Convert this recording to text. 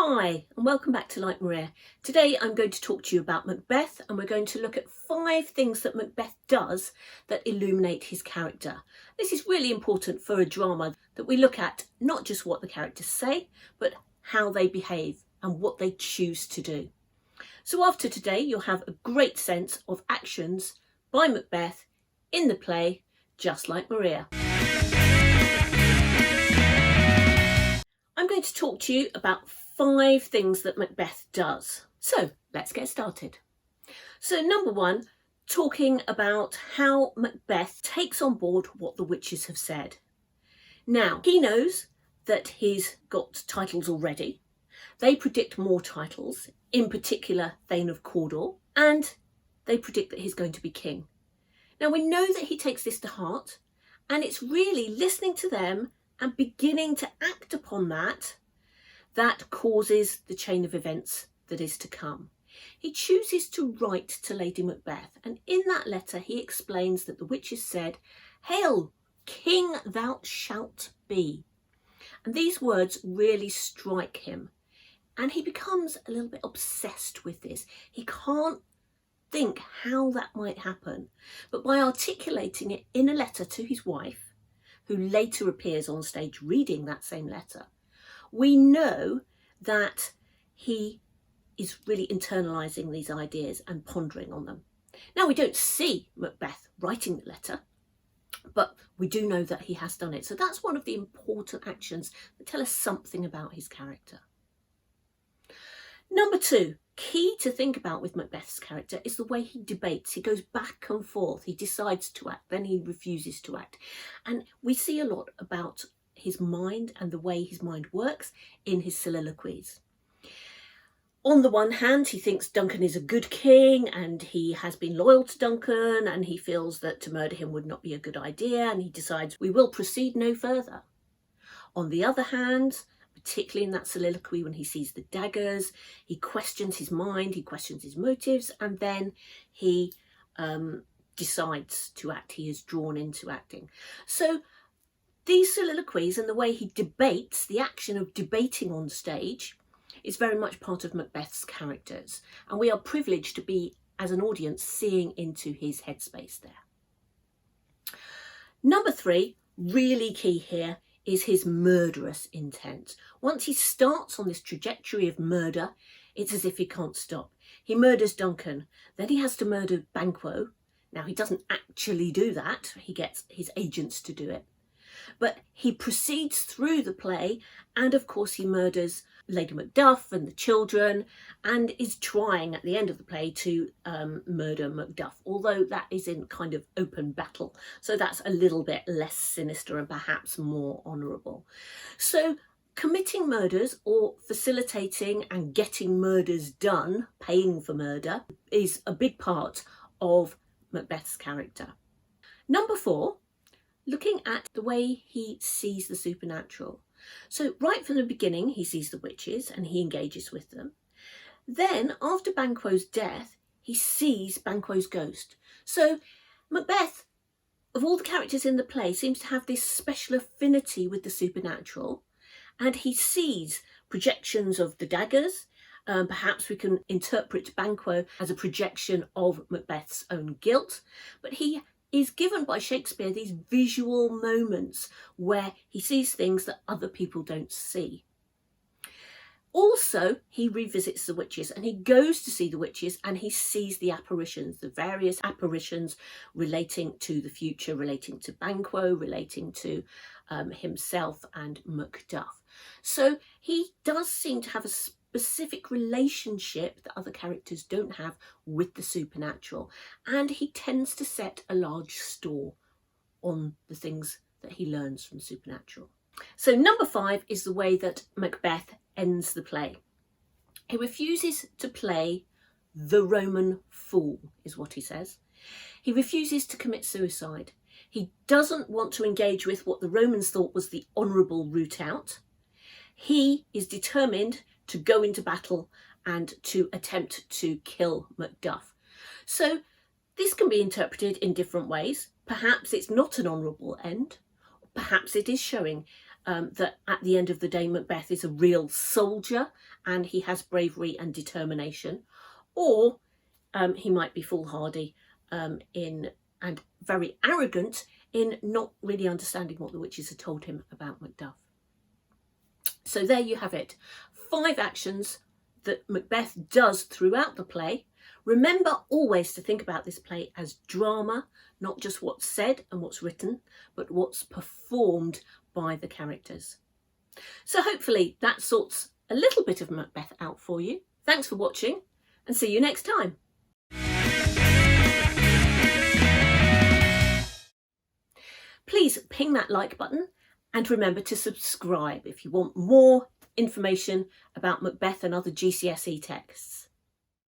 Hi and welcome back to Like Maria. Today I'm going to talk to you about Macbeth, and we're going to look at 5 things that Macbeth does that illuminate his character. This is really important for a drama, that we look at not just what the characters say, but how they behave and what they choose to do. So after today you'll have a great sense of actions by Macbeth in the play Just Like Maria. I'm going to talk to you about 5 things that Macbeth does. So let's get started. So number 1, talking about how Macbeth takes on board what the witches have said. Now, he knows that he's got titles already. They predict more titles, in particular Thane of Cawdor, and they predict that he's going to be king. Now we know that he takes this to heart, and it's really listening to them and beginning to act upon that causes the chain of events that is to come. He chooses to write to Lady Macbeth, and in that letter he explains that the witches said, "Hail, King thou shalt be." And these words really strike him, and he becomes a little bit obsessed with this. He can't think how that might happen, but by articulating it in a letter to his wife, who later appears on stage reading that same letter, we know that he is really internalising these ideas and pondering on them. Now, we don't see Macbeth writing the letter, but we do know that he has done it. So that's one of the important actions that tell us something about his character. Number 2, key to think about with Macbeth's character is the way he debates. He goes back and forth. He decides to act, then he refuses to act. And we see a lot about his mind and the way his mind works in his soliloquies. On the one hand, he thinks Duncan is a good king and he has been loyal to Duncan, and he feels that to murder him would not be a good idea, and he decides we will proceed no further. On the other hand, particularly in that soliloquy when he sees the daggers, he questions his mind, he questions his motives, and then he decides to act. He is drawn into acting. So these soliloquies and the way he debates, the action of debating on stage, is very much part of Macbeth's characters, and we are privileged to be, as an audience, seeing into his headspace there. Number 3, really key here, is his murderous intent. Once he starts on this trajectory of murder, it's as if he can't stop. He murders Duncan, then he has to murder Banquo. Now, he doesn't actually do that, he gets his agents to do it. But he proceeds through the play, and of course he murders Lady Macduff and the children, and is trying at the end of the play to murder Macduff, although that is in kind of open battle, so that's a little bit less sinister and perhaps more honourable. So committing murders, or facilitating and getting murders done, paying for murder, is a big part of Macbeth's character. Number 4, looking at the way he sees the supernatural. So right from the beginning he sees the witches and he engages with them. Then after Banquo's death he sees Banquo's ghost. So Macbeth, of all the characters in the play, seems to have this special affinity with the supernatural, and he sees projections of the daggers. Perhaps we can interpret Banquo as a projection of Macbeth's own guilt, but he is given by Shakespeare these visual moments where he sees things that other people don't see. Also, he revisits the witches, and he goes to see the witches and he sees the apparitions, the various apparitions relating to the future, relating to Banquo, relating to himself and Macduff. So he does seem to have a specific relationship that other characters don't have with the supernatural, and he tends to set a large store on the things that he learns from supernatural. So number 5 is the way that Macbeth ends the play. He refuses to play the Roman fool, is what he says. He refuses to commit suicide. He doesn't want to engage with what the Romans thought was the honourable route out. He is determined to go into battle and to attempt to kill Macduff. So this can be interpreted in different ways. Perhaps it's not an honourable end. Perhaps it is showing that at the end of the day Macbeth is a real soldier and he has bravery and determination, or he might be foolhardy and very arrogant in not really understanding what the witches had told him about Macduff. So there you have it, 5 actions that Macbeth does throughout the play. Remember always to think about this play as drama, not just what's said and what's written, but what's performed by the characters. So hopefully that sorts a little bit of Macbeth out for you. Thanks for watching and see you next time. Please ping that like button and remember to subscribe if you want more information about Macbeth and other GCSE texts.